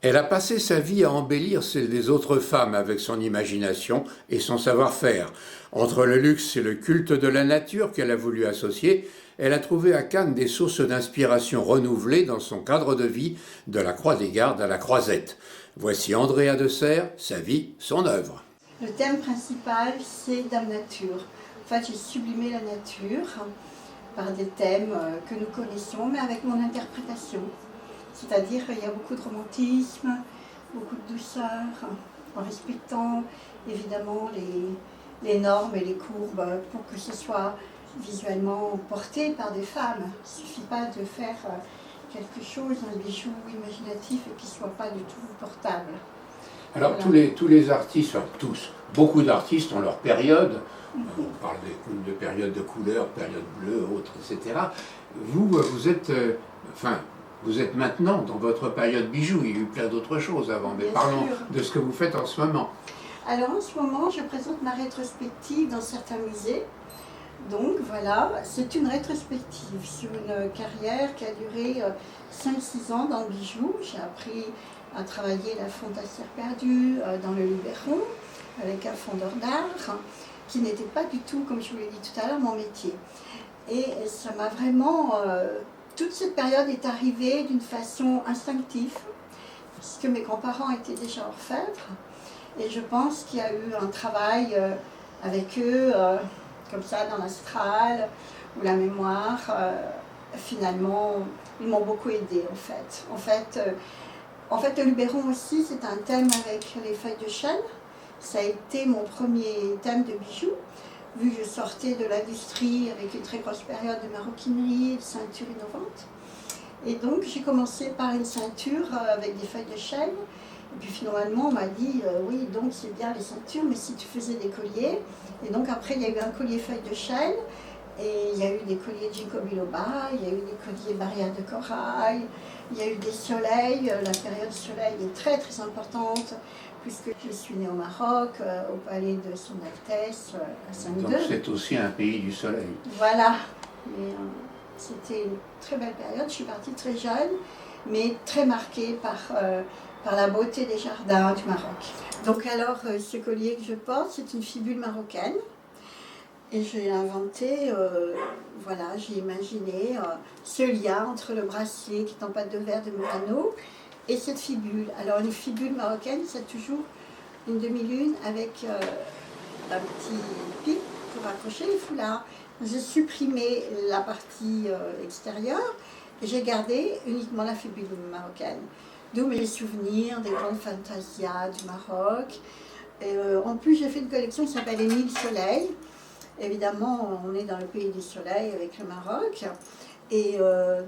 Elle a passé sa vie à embellir celle des autres femmes avec son imagination et son savoir-faire. Entre le luxe et le culte de la nature qu'elle a voulu associer, elle a trouvé à Cannes des sources d'inspiration renouvelées dans son cadre de vie, de la Croix des Gardes à la Croisette. Voici Andrea de Serres, sa vie, son œuvre. Le thème principal, c'est Dame Nature. En fait, j'ai sublimé la nature par des thèmes que nous connaissons, mais avec mon interprétation. C'est-à-dire qu'il y a beaucoup de romantisme, beaucoup de douceur, en respectant évidemment les normes et les courbes pour que ce soit visuellement porté par des femmes. Il ne suffit pas de faire quelque chose, un bijou imaginatif et qui ne soit pas du tout portable. Alors voilà. tous les artistes, enfin tous, beaucoup d'artistes ont leur période. On parle de période de couleur, période bleue, autres, etc. Vous êtes, vous êtes maintenant dans votre période bijou. Il y a eu plein d'autres choses avant, mais parlons de ce que vous faites en ce moment. Alors en ce moment, je présente ma rétrospective dans certains musées. Donc voilà, c'est une rétrospective sur une carrière qui a duré 5-6 ans dans le bijou. J'ai appris à travailler la fonte à cire perdue dans le Luberon avec un fondeur d'art qui n'était pas du tout, comme je vous l'ai dit tout à l'heure, mon métier. Et ça m'a vraiment... toute cette période est arrivée d'une façon instinctive, puisque mes grands-parents étaient déjà orfèvres. Et je pense qu'il y a eu un travail avec eux, comme ça, dans l'astral, ou la mémoire. Finalement, ils m'ont beaucoup aidée, en fait. En fait, le Luberon aussi, c'est un thème avec les feuilles de chêne. Ça a été mon premier thème de bijoux, vu que je sortais de l'industrie avec une très grosse période de maroquinerie et de ceintures innovantes. Et donc, j'ai commencé par une ceinture avec des feuilles de chêne. Et puis finalement, on m'a dit, oui, donc c'est bien les ceintures, mais si tu faisais des colliers. Et donc après, il y a eu un collier feuille de chêne, et il y a eu des colliers Ginkgo biloba, il y a eu des colliers barrières de corail, il y a eu des soleils. La période soleil est très très importante, puisque je suis née au Maroc, au palais de Son Altesse, à Saint-Denis. Donc c'est aussi un pays du soleil. Voilà. C'était une très belle période. Je suis partie très jeune, mais très marquée par la beauté des jardins du Maroc. Donc alors, ce collier que je porte, c'est une fibule marocaine. Et j'ai inventé, voilà, j'ai imaginé ce lien entre le bracelet qui est en pâte de verre de Murano et cette fibule. Alors une fibule marocaine, c'est toujours une demi-lune avec un petit pic pour accrocher les foulards. J'ai supprimé la partie extérieure et j'ai gardé uniquement la fibule marocaine. D'où mes souvenirs des grandes fantasias du Maroc. Et, en plus, j'ai fait une collection qui s'appelle Les 1000 soleils. Évidemment, on est dans le pays du soleil avec le Maroc. Et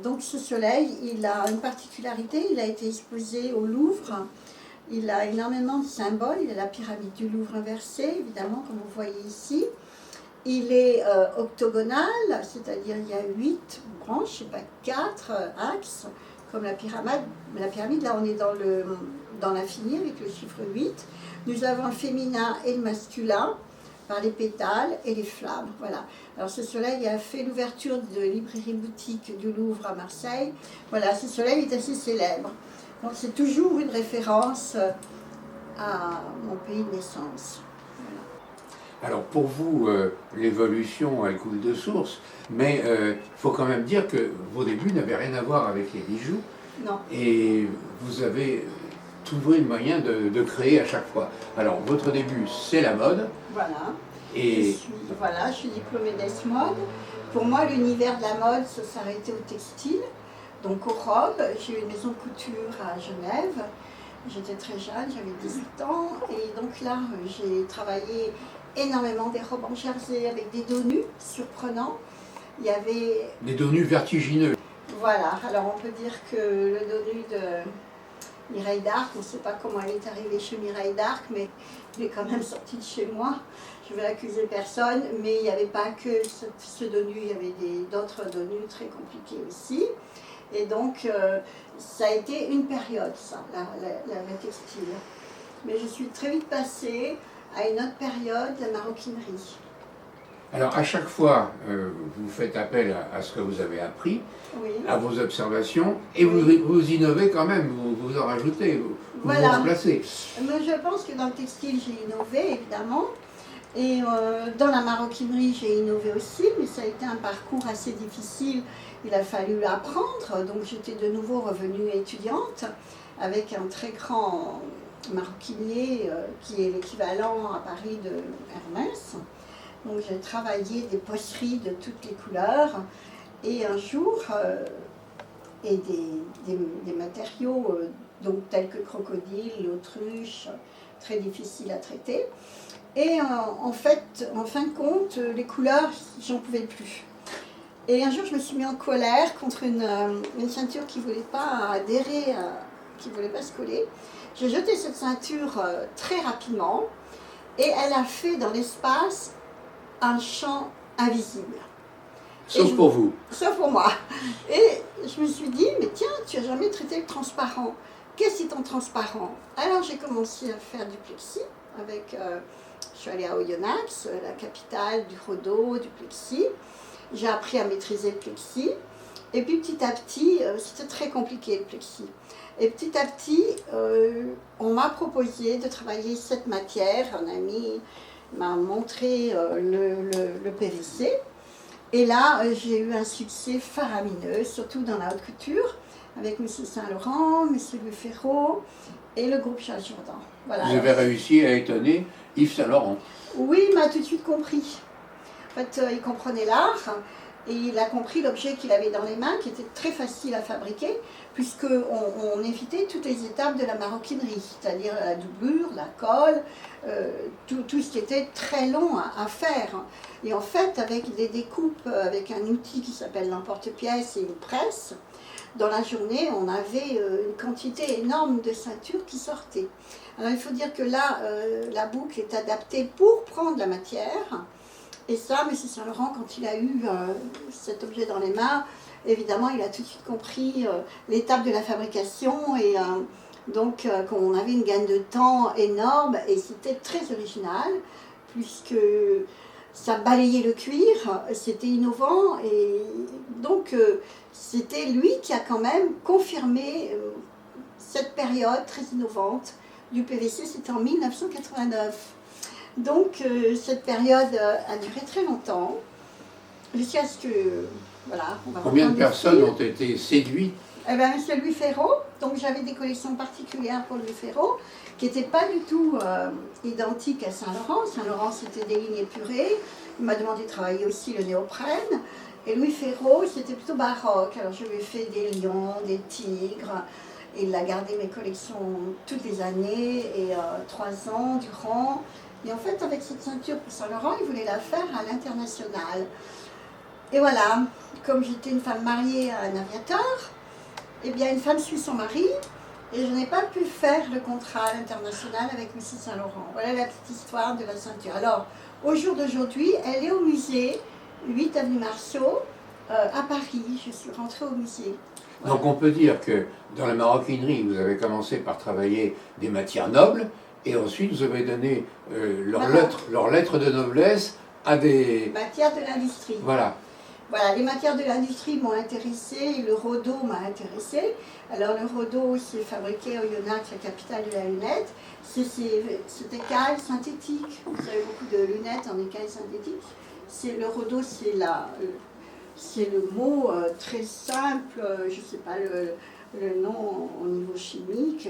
donc ce soleil, il a une particularité, il a été exposé au Louvre. Il a énormément de symboles. Il a la pyramide du Louvre inversée, évidemment, comme vous voyez ici. Il est octogonal, c'est-à-dire il y a 8 branches, pas 4 axes, comme la pyramide. La pyramide, là on est dans l'infini avec le chiffre 8. Nous avons le féminin et le masculin par les pétales et les flammes. Voilà. Alors ce soleil a fait l'ouverture de librairie-boutique du Louvre à Marseille. Voilà, ce soleil est assez célèbre. Donc c'est toujours une référence à mon pays de naissance. Alors pour vous, l'évolution, elle coule de source, mais il faut quand même dire que vos débuts n'avaient rien à voir avec les bijoux. Non. Et vous avez trouvé le moyen de créer à chaque fois. Alors votre début, c'est la mode. Voilà. Et je suis diplômée d'ES-Mode. Pour moi, l'univers de la mode, ça s'arrêtait au textile, donc aux robes. J'ai eu une maison de couture à Genève. J'étais très jeune, j'avais 18 ans. Et donc là, j'ai travaillé énormément des robes en jersey avec des dos nus surprenants. Il y avait... des dos nus vertigineux. Voilà, alors on peut dire que le dos nu de Mireille d'Arc, on ne sait pas comment elle est arrivée chez Mireille d'Arc, mais il est quand même sorti de chez moi. Je ne vais accuser personne, mais il n'y avait pas que ce dos nu, il y avait d'autres dos nus très compliqués aussi. Et donc, ça a été une période, ça, la textile. Mais je suis très vite passée à une autre période, la maroquinerie. Alors à chaque fois, vous faites appel à ce que vous avez appris, Oui. à vos observations, et vous innovez quand même, vous en rajoutez, vous remplacez. Mais je pense que dans le textile, j'ai innové, évidemment. Et dans la maroquinerie, j'ai innové aussi, mais ça a été un parcours assez difficile. Il a fallu apprendre, donc j'étais de nouveau revenue étudiante avec un très grand maroquinier qui est l'équivalent à Paris de Hermès. Donc j'ai travaillé des pocheries de toutes les couleurs et un jour, et des matériaux donc, tels que crocodile, l'autruche, très difficiles à traiter. Et en fin de compte, les couleurs, j'en pouvais plus. Et un jour, je me suis mis en colère contre une ceinture qui ne voulait pas adhérer, qui ne voulait pas se coller. J'ai jeté cette ceinture très rapidement et elle a fait dans l'espace un champ invisible. Sauf pour vous. Sauf pour moi. Et je me suis dit, mais tiens, tu n'as jamais traité le transparent. Qu'est-ce qui est en transparent? Alors j'ai commencé à faire du plexi avec... je suis allée à Oyonnax, la capitale du Rhodo, du plexi. J'ai appris à maîtriser le plexi. Et puis petit à petit, c'était très compliqué le plexi. Et petit à petit, on m'a proposé de travailler cette matière. Un ami m'a montré le PVC. Et là, j'ai eu un succès faramineux, surtout dans la haute couture, avec M. Saint-Laurent, M. Louis Ferraud et le groupe Charles Jourdan. Voilà. Vous avez réussi à étonner Yves Saint-Laurent. Oui, il m'a tout de suite compris. En fait, il comprenait l'art et il a compris l'objet qu'il avait dans les mains, qui était très facile à fabriquer, puisqu'on évitait toutes les étapes de la maroquinerie, c'est-à-dire la doublure, la colle, tout ce qui était très long à faire. Et en fait, avec des découpes, avec un outil qui s'appelle l'emporte-pièce et une presse, dans la journée, on avait une quantité énorme de ceintures qui sortaient. Alors il faut dire que là, la boucle est adaptée pour prendre la matière. Et ça, M. Saint-Laurent, quand il a eu cet objet dans les mains, évidemment, il a tout de suite compris l'étape de la fabrication. Et donc, on avait une gaine de temps énorme et c'était très original, puisque ça balayait le cuir, c'était innovant. Et donc, c'était lui qui a quand même confirmé cette période très innovante du PVC, c'était en 1989. Donc cette période a duré très longtemps, jusqu'à ce que, voilà... Combien de personnes ont été séduites? Eh bien, M. Louis Ferraud, donc j'avais des collections particulières pour Louis Ferraud, qui n'étaient pas du tout identiques à Saint-Laurent. Saint-Laurent, c'était des lignes épurées. Il m'a demandé de travailler aussi le néoprène. Et Louis Ferraud, c'était plutôt baroque. Alors je lui ai fait des lions, des tigres. Il a gardé mes collections toutes les années, et 3 ans durant. Et en fait, avec cette ceinture pour Saint-Laurent, il voulait la faire à l'international. Et voilà, comme j'étais une femme mariée à un aviateur, eh bien une femme suit son mari, et je n'ai pas pu faire le contrat à l'international avec M. Saint-Laurent. Voilà la petite histoire de la ceinture. Alors, au jour d'aujourd'hui, elle est au musée, 8 avenue Marceau, à Paris. Je suis rentrée au musée. Voilà. Donc on peut dire que dans la maroquinerie, vous avez commencé par travailler des matières nobles, et ensuite vous avez donné leurs lettres de noblesse à des... matières de l'industrie. Voilà. Voilà, les matières de l'industrie m'ont intéressée, le Rhodo m'a intéressée. Alors le Rhodo, c'est fabriqué à Oyonnax, la capitale de la lunette. C'est écaille synthétique. Vous avez beaucoup de lunettes en écaille synthétique. Le Rhodo, c'est le mot très simple, je ne sais pas le nom au niveau chimique.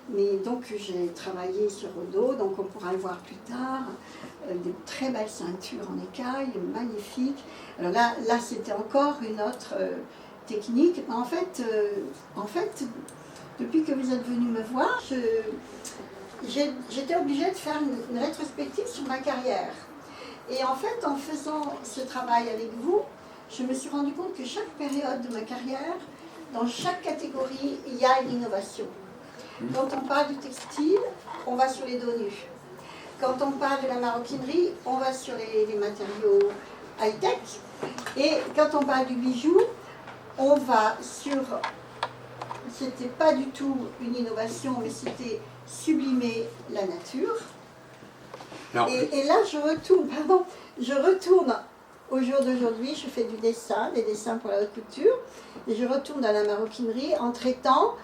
Mais donc j'ai travaillé sur Rhodo, donc on pourra le voir plus tard, des très belles ceintures en écaille, magnifiques. Alors là c'était encore une autre technique. En fait, depuis que vous êtes venu me voir, j'étais obligée de faire une rétrospective sur ma carrière. Et en fait, en faisant ce travail avec vous, je me suis rendu compte que chaque période de ma carrière, dans chaque catégorie, il y a une innovation. Quand on parle du textile, on va sur les dos nus. Quand on parle de la maroquinerie, on va sur les matériaux high-tech. Et quand on parle du bijou, on va sur... C'était pas du tout une innovation, mais c'était sublimer la nature. Et là, je retourne au jour d'aujourd'hui, je fais du dessin, des dessins pour la haute couture, et je retourne dans la maroquinerie en traitant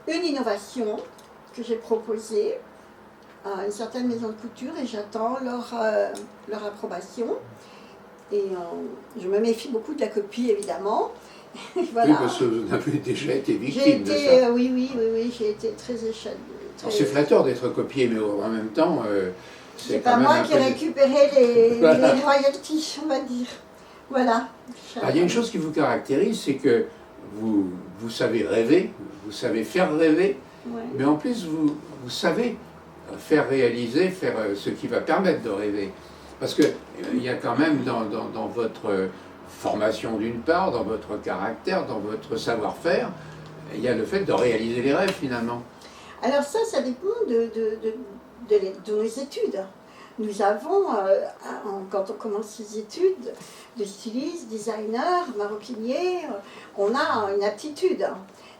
une innovation que j'ai proposée à une certaine maison de couture et j'attends leur approbation. Et je me méfie beaucoup de la copie, évidemment. Voilà. Oui, parce que vous avez déjà été victime de ça. Oui, j'ai été très échouée. C'est flatteur d'être copié, mais en même temps, c'est pas moi qui ai récupéré les royalties, on va dire. Voilà. Alors, il y a une chose qui vous caractérise, c'est que vous savez rêver, vous savez faire rêver, ouais. Mais en plus, vous savez faire réaliser, faire ce qui va permettre de rêver. Parce qu'il y a quand même dans votre formation d'une part, dans votre caractère, dans votre savoir-faire, il y a le fait de réaliser les rêves finalement. Alors ça dépend de nos études. Nous avons, quand on commence les études de styliste, designer, maroquinier, on a une aptitude.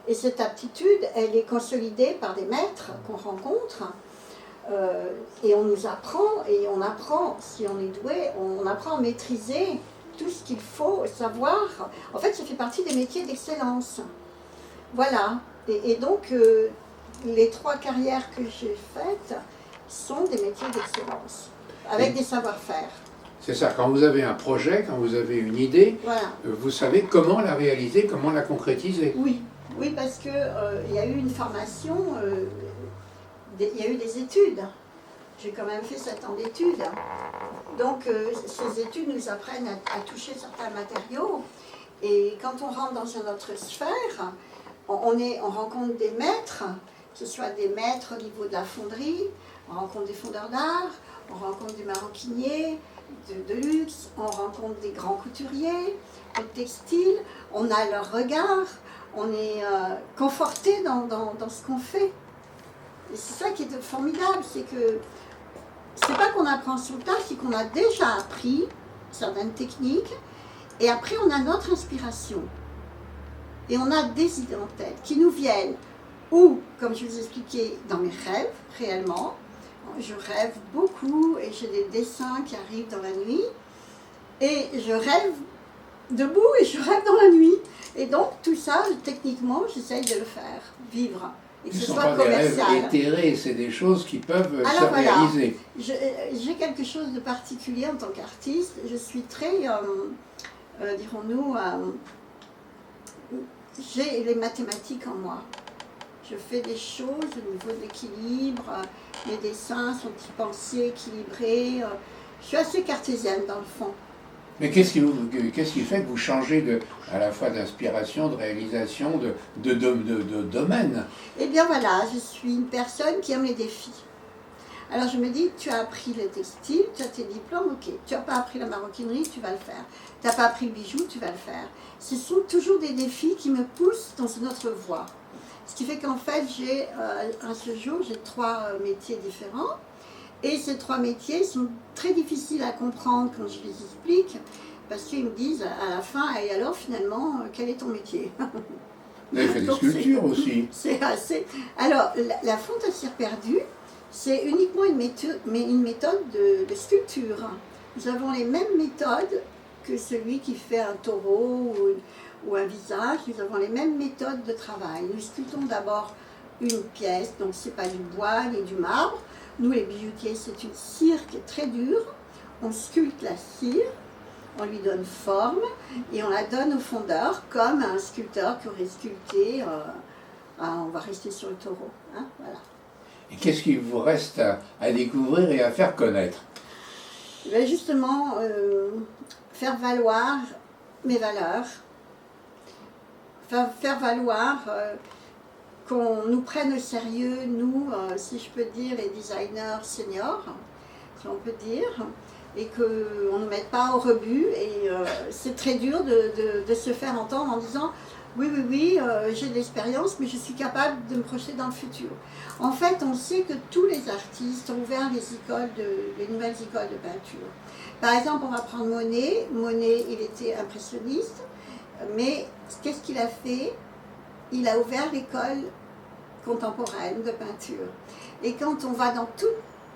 Et cette aptitude, elle est consolidée par des maîtres qu'on rencontre. Et on nous apprend, et on apprend, si on est doué, on apprend à maîtriser tout ce qu'il faut savoir. En fait, ça fait partie des métiers d'excellence. Voilà. Et donc, les 3 carrières que j'ai faites sont des métiers d'excellence, avec des savoir-faire. C'est ça, quand vous avez un projet, quand vous avez une idée, voilà. Vous savez comment la réaliser, comment la concrétiser. Oui, parce qu'il y a eu une formation, il y a eu des études. J'ai quand même fait 7 ans d'études. Donc, ces études nous apprennent à toucher certains matériaux. Et quand on rentre dans une autre sphère, on rencontre des maîtres, que ce soit des maîtres au niveau de la fonderie, on rencontre des fondeurs d'art, on rencontre des maroquiniers de luxe, on rencontre des grands couturiers, de textile, on a leur regard, on est conforté dans ce qu'on fait. Et c'est ça qui est formidable, c'est que c'est pas qu'on apprend sur le tas, c'est qu'on a déjà appris certaines techniques et après on a notre inspiration. Et on a des idées en tête qui nous viennent ou, comme je vous expliquais, dans mes rêves, réellement. Je rêve beaucoup et j'ai des dessins qui arrivent dans la nuit. Et je rêve debout et je rêve dans la nuit. Et donc tout ça, techniquement, j'essaye de le faire, vivre. Et que ce soit commercial. Ce ne sont pas des rêves éthérés, c'est des choses qui peuvent se réaliser. J'ai quelque chose de particulier en tant qu'artiste. Je suis très, dirons-nous, j'ai les mathématiques en moi. Je fais des choses au niveau de l'équilibre, mes dessins sont pensés, équilibrés. Je suis assez cartésienne dans le fond. Mais qu'est-ce qui fait que vous changez à la fois d'inspiration, de réalisation, de domaine? Eh bien voilà, je suis une personne qui aime les défis. Alors je me dis, tu as appris le textile, tu as tes diplômes, ok. Tu n'as pas appris la maroquinerie, tu vas le faire. Tu n'as pas appris le bijou, tu vas le faire. Ce sont toujours des défis qui me poussent dans une autre voie. Ce qui fait qu'en fait, à ce jour, j'ai 3 métiers différents. Et ces 3 métiers sont très difficiles à comprendre quand je les explique, parce qu'ils me disent à la fin, et alors finalement, quel est ton métier? Vous avez fait des sculptures aussi. C'est assez... Alors, la fontassière perdue, c'est uniquement une méthode de sculpture. Nous avons les mêmes méthodes que celui qui fait un taureau ou un visage. Nous avons les mêmes méthodes de travail. Nous sculptons d'abord une pièce, donc ce n'est pas du bois ni du marbre. Nous, les bijoutiers, c'est une cire qui est très dure. On sculpte la cire, on lui donne forme et on la donne au fondeur comme un sculpteur qui aurait sculpté, on va rester sur le taureau. Hein, voilà. Et qu'est-ce qu'il vous reste à découvrir et à faire connaître? Ben justement, faire valoir mes valeurs, faire valoir qu'on nous prenne au sérieux, nous, si je peux dire, les designers seniors, si on peut dire, et qu'on ne nous mette pas au rebut. Et c'est très dur de se faire entendre en disant « Oui, j'ai de l'expérience, mais je suis capable de me projeter dans le futur. » En fait, on sait que tous les artistes ont ouvert les nouvelles écoles de peinture. Par exemple, on va prendre Monet. Monet, il était impressionniste, mais qu'est-ce qu'il a fait? Il a ouvert l'école contemporaine de peinture. Et quand on va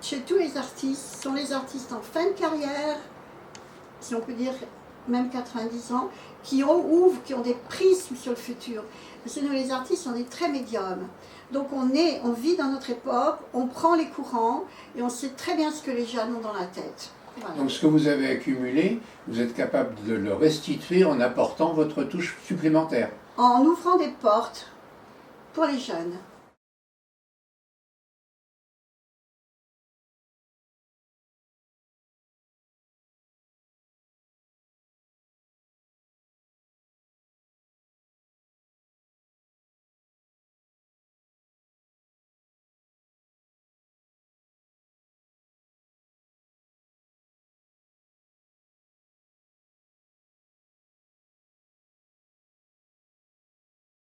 chez tous les artistes, ce sont les artistes en fin de carrière, si on peut dire même 90 ans, qui ouvrent, qui ont des prismes sur le futur. Parce que nous, les artistes, on est très médiums. Donc on vit dans notre époque, on prend les courants et on sait très bien ce que les jeunes ont dans la tête. Voilà. Donc ce que vous avez accumulé, vous êtes capable de le restituer en apportant votre touche supplémentaire. En ouvrant des portes pour les jeunes.